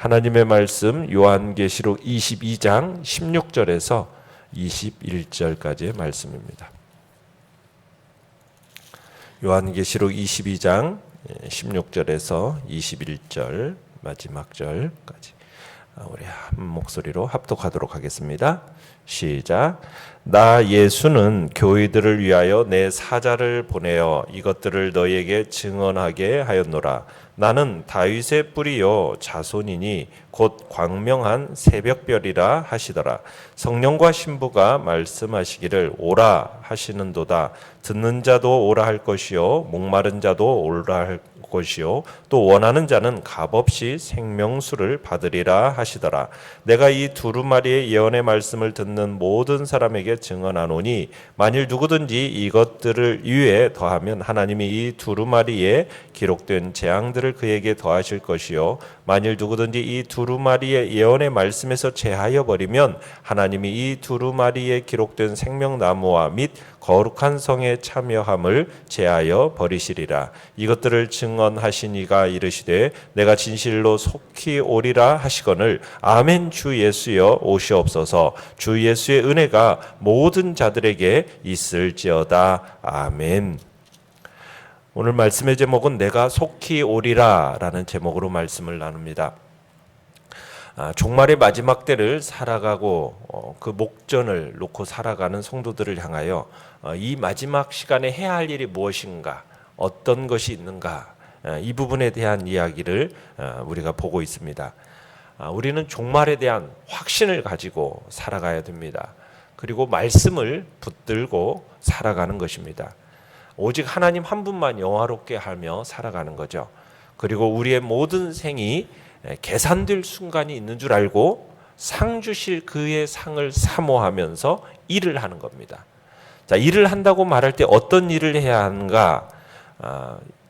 하나님의 말씀 요한계시록 22장 16절에서 21절까지의 말씀입니다. 요한계시록 22장 16절에서 21절 마지막 절까지 우리 한 목소리로 합독하도록 하겠습니다. 시작. 나 예수는 교회들을 위하여 내 사자를 보내어 이것들을 너희에게 증언하게 하였노라. 나는 다윗의 뿌리요 자손이니 곧 광명한 새벽별이라 하시더라. 성령과 신부가 말씀하시기를 오라 하시는도다. 듣는 자도 오라 할 것이요 목마른 자도 오라 할 것이요 또 원하는 자는 값없이 생명수를 받으리라 하시더라. 내가 이 두루마리의 예언의 말씀을 듣는 모든 사람에게 증언하노니 만일 누구든지 이것들을 이외에 더하면 하나님이 이 두루마리에 기록된 재앙들을 그에게 더하실 것이요 만일 누구든지 이 두루마리의 예언의 말씀에서 제하여 버리면 하나님이 이 두루마리에 기록된 생명나무와 및 거룩한 성에 참여함을 제하여 버리시리라. 이것들을 증언하시니가 이르시되 내가 진실로 속히 오리라 하시거늘 아멘. 주 예수여 오시옵소서. 주 예수의 은혜가 모든 자들에게 있을지어다. 아멘. 오늘 말씀의 제목은 내가 속히 오리라 라는 제목으로 말씀을 나눕니다. 종말의 마지막 때를 살아가고 그 목전을 놓고 살아가는 성도들을 향하여 이 마지막 시간에 해야 할 일이 무엇인가, 어떤 것이 있는가, 이 부분에 대한 이야기를 우리가 보고 있습니다. 우리는 종말에 대한 확신을 가지고 살아가야 됩니다. 그리고 말씀을 붙들고 살아가는 것입니다. 오직 하나님 한 분만 영화롭게 하며 살아가는 거죠. 그리고 우리의 모든 생이 계산될 순간이 있는 줄 알고 상 주실 그의 상을 사모하면서 일을 하는 겁니다. 자, 일을 한다고 말할 때 어떤 일을 해야 하는가?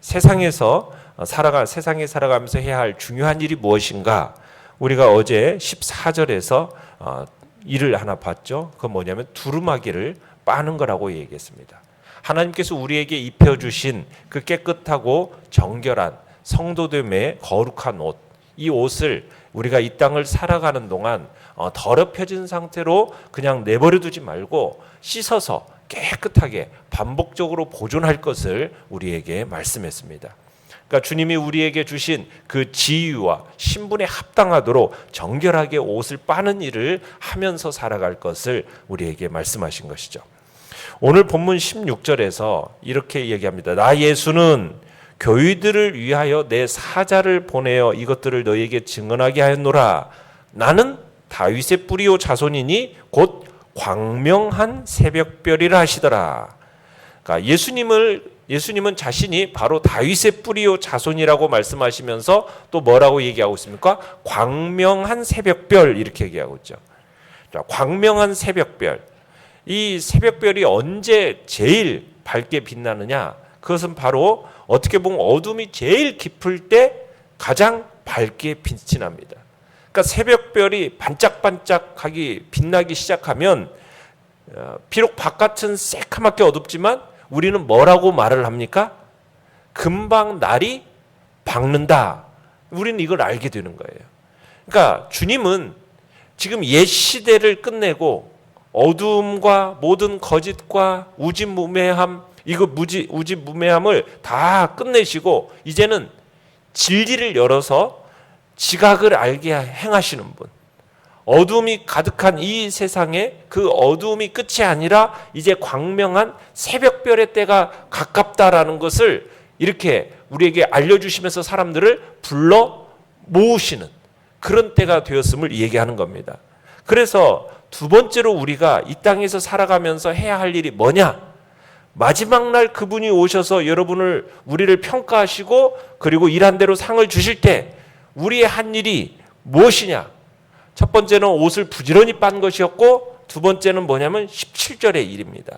세상에 살아가면서 해야 할 중요한 일이 무엇인가? 우리가 어제 14절에서 일을 하나 봤죠. 그건 뭐냐면 두루마기를 빠는 거라고 얘기했습니다. 하나님께서 우리에게 입혀주신 그 깨끗하고 정결한 성도됨의 거룩한 옷, 이 옷을 우리가 이 땅을 살아가는 동안 더럽혀진 상태로 그냥 내버려 두지 말고 씻어서 깨끗하게 반복적으로 보존할 것을 우리에게 말씀했습니다. 그러니까 주님이 우리에게 주신 그 지위와 신분에 합당하도록 정결하게 옷을 빠는 일을 하면서 살아갈 것을 우리에게 말씀하신 것이죠. 오늘 본문 16절에서 이렇게 얘기합니다. 나 예수는 교회들을 위하여 내 사자를 보내어 이것들을 너희에게 증언하게 하였노라. 나는 다윗의 뿌리요 자손이니 곧 광명한 새벽별이라 하시더라. 그러니까 예수님은 자신이 바로 다윗의 뿌리요 자손이라고 말씀하시면서 또 뭐라고 얘기하고 있습니까? 광명한 새벽별 이렇게 얘기하고 있죠. 자, 광명한 새벽별. 이 새벽별이 언제 제일 밝게 빛나느냐? 그것은 바로 어떻게 보면 어둠이 제일 깊을 때 가장 밝게 빛이 납니다. 그러니까 새벽별이 반짝반짝하게 빛나기 시작하면 비록 바깥은 새카맣게 어둡지만 우리는 뭐라고 말을 합니까? 금방 날이 밝는다. 우리는 이걸 알게 되는 거예요. 그러니까 주님은 지금 옛 시대를 끝내고 어둠과 모든 거짓과 우지무매함, 이거 우지무매함을 다 끝내시고 이제는 진리를 열어서 지각을 알게 행하시는 분. 어둠이 가득한 이 세상에 그 어둠이 끝이 아니라 이제 광명한 새벽별의 때가 가깝다라는 것을 이렇게 우리에게 알려주시면서 사람들을 불러 모으시는 그런 때가 되었음을 얘기하는 겁니다. 그래서 두 번째로 우리가 이 땅에서 살아가면서 해야 할 일이 뭐냐? 마지막 날 그분이 오셔서 우리를 평가하시고 그리고 일한 대로 상을 주실 때 우리의 한 일이 무엇이냐? 첫 번째는 옷을 부지런히 빤 것이었고 두 번째는 뭐냐면 17절의 일입니다.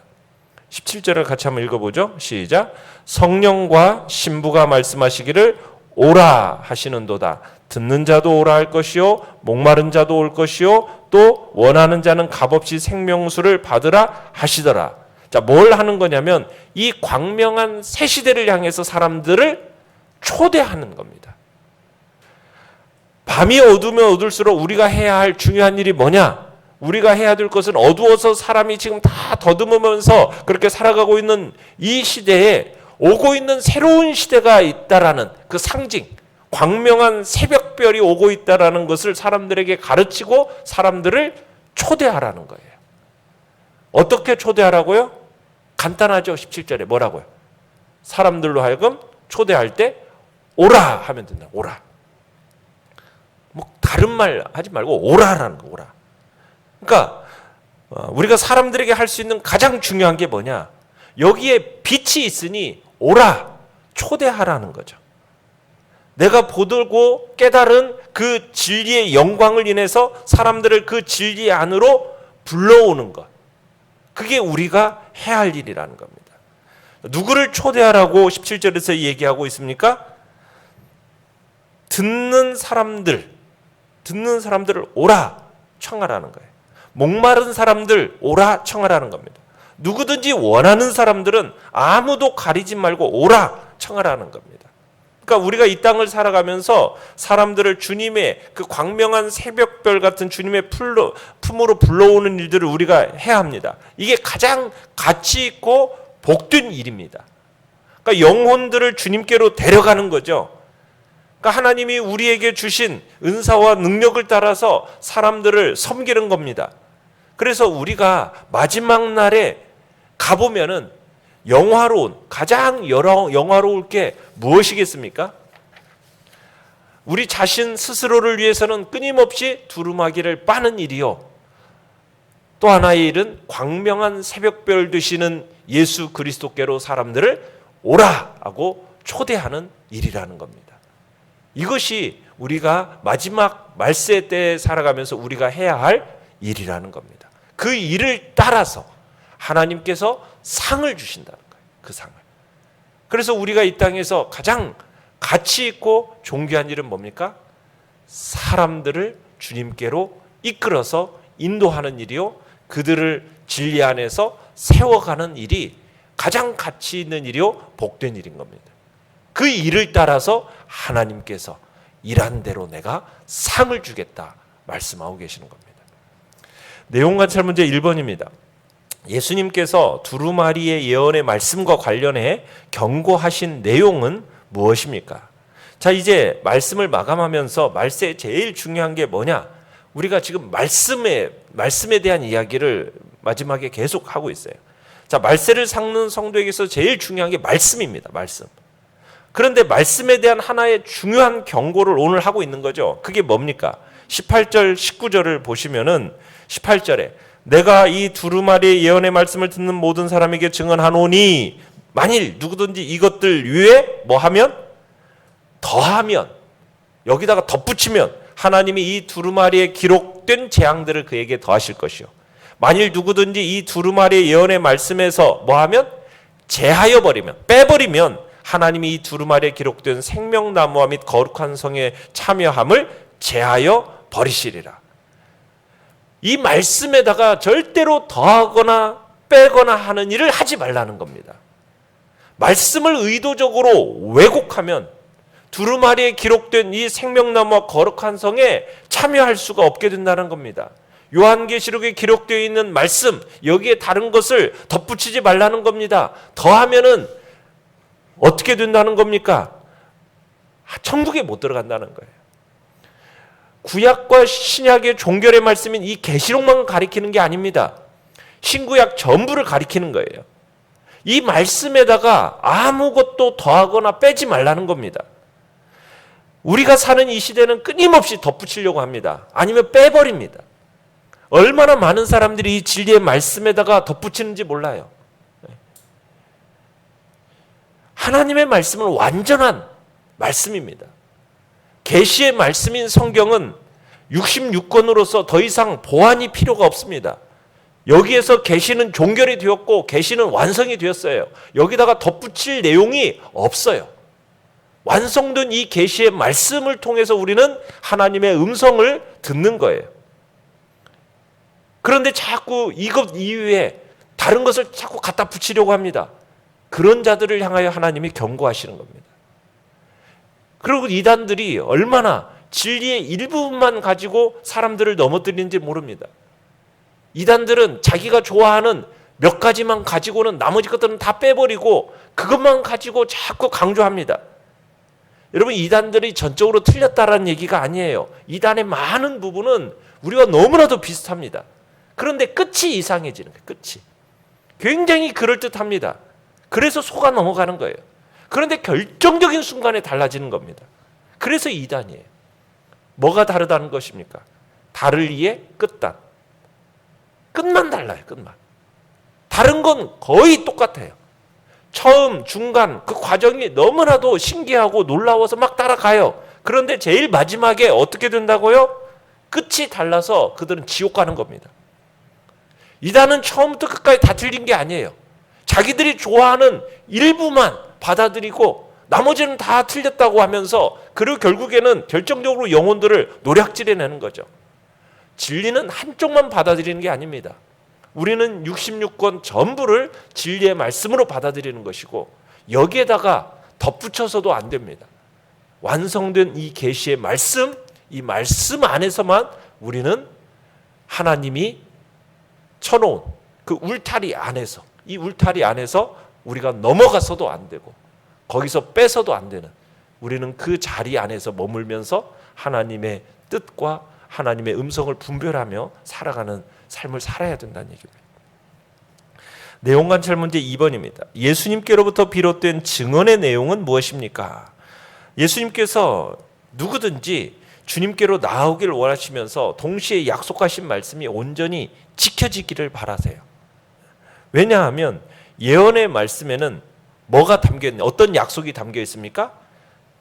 17절을 같이 한번 읽어보죠. 시작. 성령과 신부가 말씀하시기를 오라 하시는도다. 듣는 자도 오라 할 것이요 목마른 자도 올 것이요 또 원하는 자는 값없이 생명수를 받으라 하시더라. 자, 뭘 하는 거냐면 이 광명한 새 시대를 향해서 사람들을 초대하는 겁니다. 밤이 어두우면 어둘수록 우리가 해야 할 중요한 일이 뭐냐? 우리가 해야 될 것은 어두워서 사람이 지금 다 더듬으면서 그렇게 살아가고 있는 이 시대에 오고 있는 새로운 시대가 있다라는 그 상징, 광명한 새벽별이 오고 있다라는 것을 사람들에게 가르치고 사람들을 초대하라는 거예요. 어떻게 초대하라고요? 간단하죠. 17절에 뭐라고요? 사람들로 하여금 초대할 때 오라 하면 된다. 오라. 뭐 다른 말 하지 말고 오라라는 거. 오라. 그러니까 우리가 사람들에게 할 수 있는 가장 중요한 게 뭐냐? 여기에 빛이 있으니 오라, 초대하라는 거죠. 내가 보들고 깨달은 그 진리의 영광을 인해서 사람들을 그 진리 안으로 불러오는 것. 그게 우리가 해야 할 일이라는 겁니다. 누구를 초대하라고 17절에서 얘기하고 있습니까? 듣는 사람들을 오라 청하라는 거예요. 목마른 사람들 오라 청하라는 겁니다. 누구든지 원하는 사람들은 아무도 가리지 말고 오라 청하라는 겁니다. 그러니까 우리가 이 땅을 살아가면서 사람들을 주님의 그 광명한 새벽별 같은 주님의 품으로 불러오는 일들을 우리가 해야 합니다. 이게 가장 가치 있고 복된 일입니다. 그러니까 영혼들을 주님께로 데려가는 거죠. 그러니까 하나님이 우리에게 주신 은사와 능력을 따라서 사람들을 섬기는 겁니다. 그래서 우리가 마지막 날에 가보면은 가장 영화로울 게 무엇이겠습니까? 우리 자신 스스로를 위해서는 끊임없이 두루마기를 빠는 일이요. 또 하나의 일은 광명한 새벽별 되시는 예수 그리스도께로 사람들을 오라 하고 초대하는 일이라는 겁니다. 이것이 우리가 마지막 말세 때에 살아가면서 우리가 해야 할 일이라는 겁니다. 그 일을 따라서 하나님께서 상을 주신다는 거예요. 그 상을. 그래서 우리가 이 땅에서 가장 가치 있고 존귀한 일은 뭡니까? 사람들을 주님께로 이끌어서 인도하는 일이요. 그들을 진리 안에서 세워가는 일이 가장 가치 있는 일이요. 복된 일인 겁니다. 그 일을 따라서 하나님께서 일한 대로 내가 상을 주겠다 말씀하고 계시는 겁니다. 내용 관찰 문제 1번입니다. 예수님께서 두루마리의 예언의 말씀과 관련해 경고하신 내용은 무엇입니까? 자, 이제 말씀을 마감하면서 말세에 제일 중요한 게 뭐냐? 우리가 지금 말씀에 대한 이야기를 마지막에 계속 하고 있어요. 자, 말세를 삭는 성도에게서 제일 중요한 게 말씀입니다. 말씀. 그런데 말씀에 대한 하나의 중요한 경고를 오늘 하고 있는 거죠. 그게 뭡니까? 18절, 19절을 보시면은 18절에 내가 이 두루마리의 예언의 말씀을 듣는 모든 사람에게 증언하노니 만일 누구든지 이것들 위에 뭐하면? 더하면, 여기다가 덧붙이면 하나님이 이 두루마리에 기록된 재앙들을 그에게 더하실 것이요. 만일 누구든지 이 두루마리의 예언의 말씀에서 뭐하면? 제하여 버리면, 빼버리면 하나님이 이 두루마리에 기록된 생명나무와 및 거룩한 성에 참여함을 제하여 버리시리라. 이 말씀에다가 절대로 더하거나 빼거나 하는 일을 하지 말라는 겁니다. 말씀을 의도적으로 왜곡하면 두루마리에 기록된 이 생명나무와 거룩한 성에 참여할 수가 없게 된다는 겁니다. 요한계시록에 기록되어 있는 말씀, 여기에 다른 것을 덧붙이지 말라는 겁니다. 더하면은 어떻게 된다는 겁니까? 천국에 못 들어간다는 거예요. 구약과 신약의 종결의 말씀인 이 계시록만 가리키는 게 아닙니다. 신구약 전부를 가리키는 거예요. 이 말씀에다가 아무것도 더하거나 빼지 말라는 겁니다. 우리가 사는 이 시대는 끊임없이 덧붙이려고 합니다. 아니면 빼버립니다. 얼마나 많은 사람들이 이 진리의 말씀에다가 덧붙이는지 몰라요. 하나님의 말씀은 완전한 말씀입니다. 계시의 말씀인 성경은 66권으로서 더 이상 보완이 필요가 없습니다. 여기에서 계시는 종결이 되었고 계시는 완성이 되었어요. 여기다가 덧붙일 내용이 없어요. 완성된 이 계시의 말씀을 통해서 우리는 하나님의 음성을 듣는 거예요. 그런데 자꾸 이것 이외에 다른 것을 자꾸 갖다 붙이려고 합니다. 그런 자들을 향하여 하나님이 경고하시는 겁니다. 그리고 이단들이 얼마나 진리의 일부분만 가지고 사람들을 넘어뜨리는지 모릅니다. 이단들은 자기가 좋아하는 몇 가지만 가지고는 나머지 것들은 다 빼버리고 그것만 가지고 자꾸 강조합니다. 여러분, 이단들이 전적으로 틀렸다라는 얘기가 아니에요. 이단의 많은 부분은 우리가 너무나도 비슷합니다. 그런데 끝이 이상해지는 거예요. 끝이. 굉장히 그럴듯합니다. 그래서 속아 넘어가는 거예요. 그런데 결정적인 순간에 달라지는 겁니다. 그래서 이단이에요. 뭐가 다르다는 것입니까? 달을 위해 끝단. 끝만 달라요. 끝만. 다른 건 거의 똑같아요. 처음, 중간 그 과정이 너무나도 신기하고 놀라워서 막 따라가요. 그런데 제일 마지막에 어떻게 된다고요? 끝이 달라서 그들은 지옥 가는 겁니다. 이단은 처음부터 끝까지 다 틀린 게 아니에요. 자기들이 좋아하는 일부만 받아들이고 나머지는 다 틀렸다고 하면서 그리고 결국에는 결정적으로 영혼들을 노략질해내는 거죠. 진리는 한쪽만 받아들이는 게 아닙니다. 우리는 66권 전부를 진리의 말씀으로 받아들이는 것이고 여기에다가 덧붙여서도 안 됩니다. 완성된 이 계시의 말씀, 이 말씀 안에서만 우리는 하나님이 쳐놓은 그 울타리 안에서, 이 울타리 안에서 우리가 넘어가서도 안 되고 거기서 빼서도 안 되는, 우리는 그 자리 안에서 머물면서 하나님의 뜻과 하나님의 음성을 분별하며 살아가는 삶을 살아야 된다는 얘기입니다. 내용 관찰 문제 2번입니다. 예수님께로부터 비롯된 증언의 내용은 무엇입니까? 예수님께서 누구든지 주님께로 나오기를 원하시면서 동시에 약속하신 말씀이 온전히 지켜지기를 바라세요. 왜냐하면 예언의 말씀에는 뭐가 담겨 있는, 어떤 약속이 담겨 있습니까?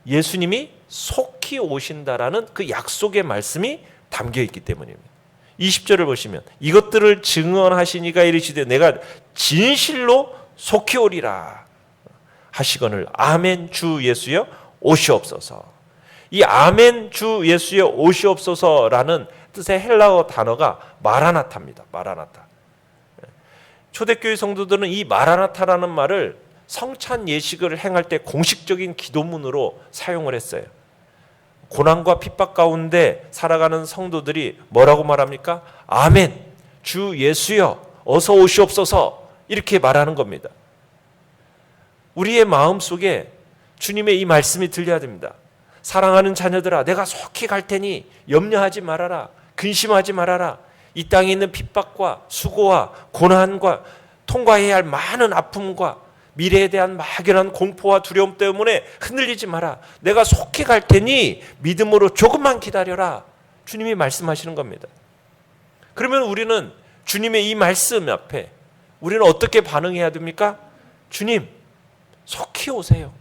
예수님이 속히 오신다라는 그 약속의 말씀이 담겨 있기 때문입니다. 20절을 보시면 이것들을 증언하시니가 이르시되 내가 진실로 속히 오리라 하시거늘 아멘 주 예수여 오시옵소서. 이 아멘 주 예수여 오시옵소서라는 뜻의 헬라어 단어가 마라나타입니다. 마라나타. 초대교회 성도들은 이 마라나타라는 말을 성찬 예식을 행할 때 공식적인 기도문으로 사용을 했어요. 고난과 핍박 가운데 살아가는 성도들이 뭐라고 말합니까? 아멘, 주 예수여 어서 오시옵소서, 이렇게 말하는 겁니다. 우리의 마음속에 주님의 이 말씀이 들려야 됩니다. 사랑하는 자녀들아, 내가 속히 갈 테니 염려하지 말아라, 근심하지 말아라. 이 땅에 있는 핍박과 수고와 고난과 통과해야 할 많은 아픔과 미래에 대한 막연한 공포와 두려움 때문에 흔들리지 마라. 내가 속히 갈 테니 믿음으로 조금만 기다려라. 주님이 말씀하시는 겁니다. 그러면 우리는 주님의 이 말씀 앞에 우리는 어떻게 반응해야 됩니까? 주님, 속히 오세요.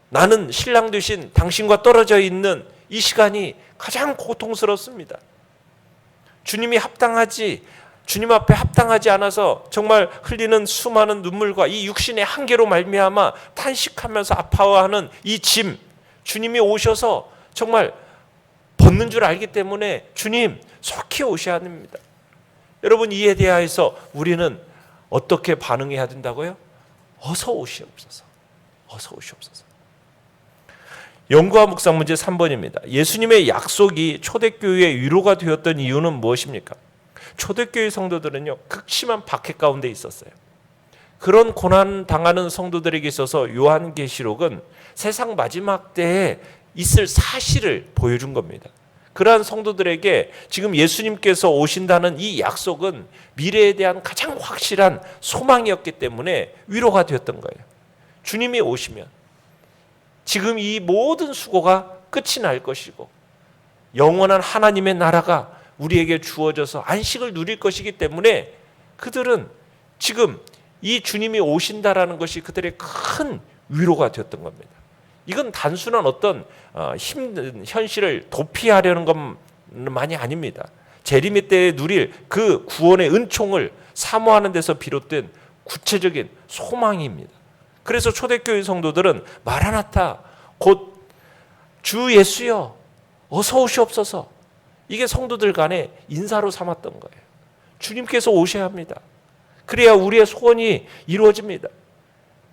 나는 신랑 되신 당신과 떨어져 있는 이 시간이 가장 고통스럽습니다. 주님 앞에 합당하지 않아서 정말 흘리는 수많은 눈물과 이 육신의 한계로 말미암아 탄식하면서 아파하는 이 짐, 주님이 오셔서 정말 벗는 줄 알기 때문에 주님 속히 오셔야 합니다. 여러분, 이에 대하여서 우리는 어떻게 반응해야 된다고요? 어서 오시옵소서. 어서 오시옵소서. 연구와 묵상 문제 3번입니다. 예수님의 약속이 초대교회의 위로가 되었던 이유는 무엇입니까? 초대교회 성도들은요, 극심한 박해 가운데 있었어요. 그런 고난 당하는 성도들에게 있어서 요한계시록은 세상 마지막 때에 있을 사실을 보여준 겁니다. 그러한 성도들에게 지금 예수님께서 오신다는 이 약속은 미래에 대한 가장 확실한 소망이었기 때문에 위로가 되었던 거예요. 주님이 오시면 지금 이 모든 수고가 끝이 날 것이고 영원한 하나님의 나라가 우리에게 주어져서 안식을 누릴 것이기 때문에 그들은 지금 이 주님이 오신다라는 것이 그들의 큰 위로가 되었던 겁니다. 이건 단순한 어떤 힘든 현실을 도피하려는 것만이 아닙니다. 재림의 때에 누릴 그 구원의 은총을 사모하는 데서 비롯된 구체적인 소망입니다. 그래서 초대교회 성도들은 마라나타, 곧 주 예수여 어서 오시옵소서, 이게 성도들 간의 인사로 삼았던 거예요. 주님께서 오셔야 합니다. 그래야 우리의 소원이 이루어집니다.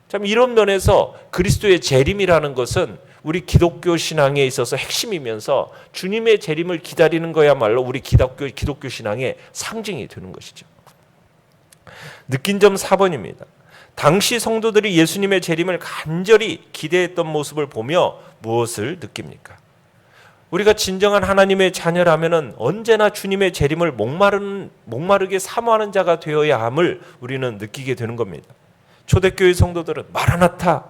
참, 이런 면에서 그리스도의 재림이라는 것은 우리 기독교 신앙에 있어서 핵심이면서 주님의 재림을 기다리는 거야말로 우리 기독교 신앙의 상징이 되는 것이죠. 느낀 점 4번입니다. 당시 성도들이 예수님의 재림을 간절히 기대했던 모습을 보며 무엇을 느낍니까? 우리가 진정한 하나님의 자녀라면 언제나 주님의 재림을 목마르게 사모하는 자가 되어야 함을 우리는 느끼게 되는 겁니다. 초대교회 성도들은 마라나타,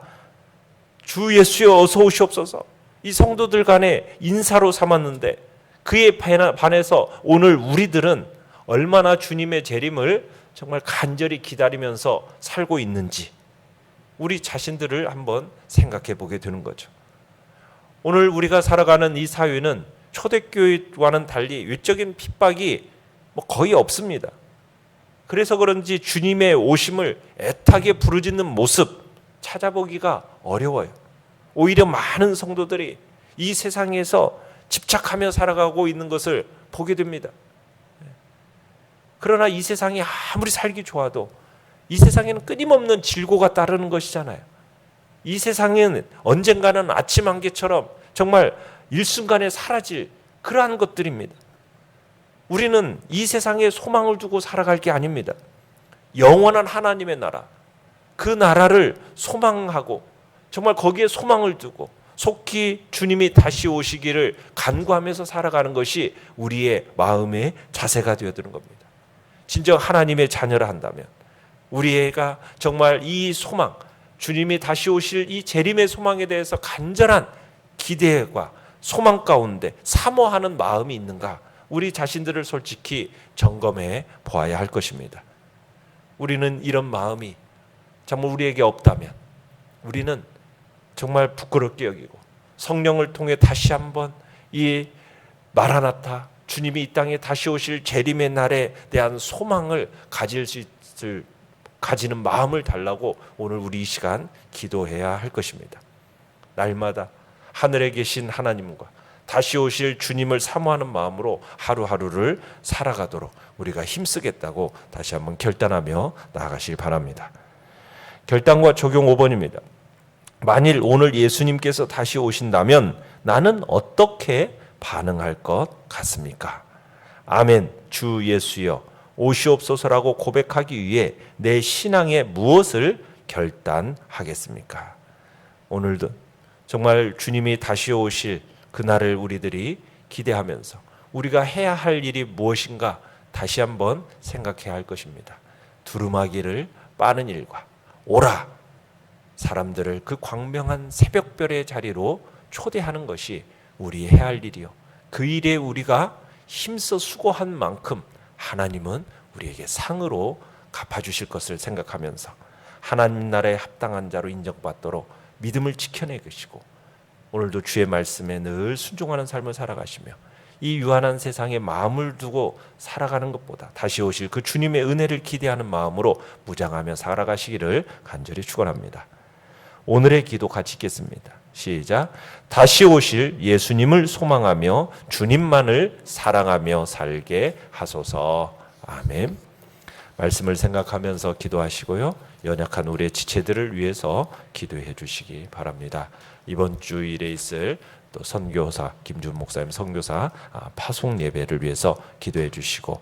주 예수여 어서 오시옵소서, 이 성도들 간의 인사로 삼았는데 그에 반해서 오늘 우리들은 얼마나 주님의 재림을 정말 간절히 기다리면서 살고 있는지 우리 자신들을 한번 생각해 보게 되는 거죠. 오늘 우리가 살아가는 이 사회는 초대교회와는 달리 외적인 핍박이 거의 없습니다. 그래서 그런지 주님의 오심을 애타게 부르짖는 모습 찾아보기가 어려워요. 오히려 많은 성도들이 이 세상에서 집착하며 살아가고 있는 것을 보게 됩니다. 그러나 이 세상이 아무리 살기 좋아도 이 세상에는 끊임없는 질고가 따르는 것이잖아요. 이 세상은 언젠가는 아침 안개처럼 정말 일순간에 사라질 그러한 것들입니다. 우리는 이 세상에 소망을 두고 살아갈 게 아닙니다. 영원한 하나님의 나라, 그 나라를 소망하고 정말 거기에 소망을 두고 속히 주님이 다시 오시기를 간구하면서 살아가는 것이 우리의 마음의 자세가 되어드는 겁니다. 진정 하나님의 자녀라 한다면 우리가 정말 이 소망, 주님이 다시 오실 이 재림의 소망에 대해서 간절한 기대와 소망 가운데 사모하는 마음이 있는가, 우리 자신들을 솔직히 점검해 보아야 할 것입니다. 우리는 이런 마음이 정말 우리에게 없다면 우리는 정말 부끄럽게 여기고 성령을 통해 다시 한번 이 마라나타, 주님이 이 땅에 다시 오실 재림의 날에 대한 소망을 가지는 마음을 달라고 오늘 우리 이 시간 기도해야 할 것입니다. 날마다 하늘에 계신 하나님과 다시 오실 주님을 사모하는 마음으로 하루하루를 살아가도록 우리가 힘쓰겠다고 다시 한번 결단하며 나아가시기 바랍니다. 결단과 적용 5번입니다. 만일 오늘 예수님께서 다시 오신다면 나는 어떻게 반응할 것 같습니까? 아멘, 주 예수여 오시옵소서라고 고백하기 위해 내 신앙에 무엇을 결단하겠습니까? 오늘도 정말 주님이 다시 오실 그날을 우리들이 기대하면서 우리가 해야 할 일이 무엇인가 다시 한번 생각해야 할 것입니다. 두루마기를 빠는 일과 오라, 사람들을 그 광명한 새벽별의 자리로 초대하는 것이 우리 해야 할 일이요, 그 일에 우리가 힘써 수고한 만큼 하나님은 우리에게 상으로 갚아주실 것을 생각하면서 하나님 나라에 합당한 자로 인정받도록 믿음을 지켜내시고 오늘도 주의 말씀에 늘 순종하는 삶을 살아가시며 이 유한한 세상에 마음을 두고 살아가는 것보다 다시 오실 그 주님의 은혜를 기대하는 마음으로 무장하며 살아가시기를 간절히 축원합니다. 오늘의 기도 같이 읽겠습니다. 시작. 다시 오실 예수님을 소망하며 주님만을 사랑하며 살게 하소서. 아멘. 말씀을 생각하면서 기도하시고요, 연약한 우리의 지체들을 위해서 기도해 주시기 바랍니다. 이번 주일에 있을 또 선교사 김준 목사님 선교사 파송 예배를 위해서 기도해 주시고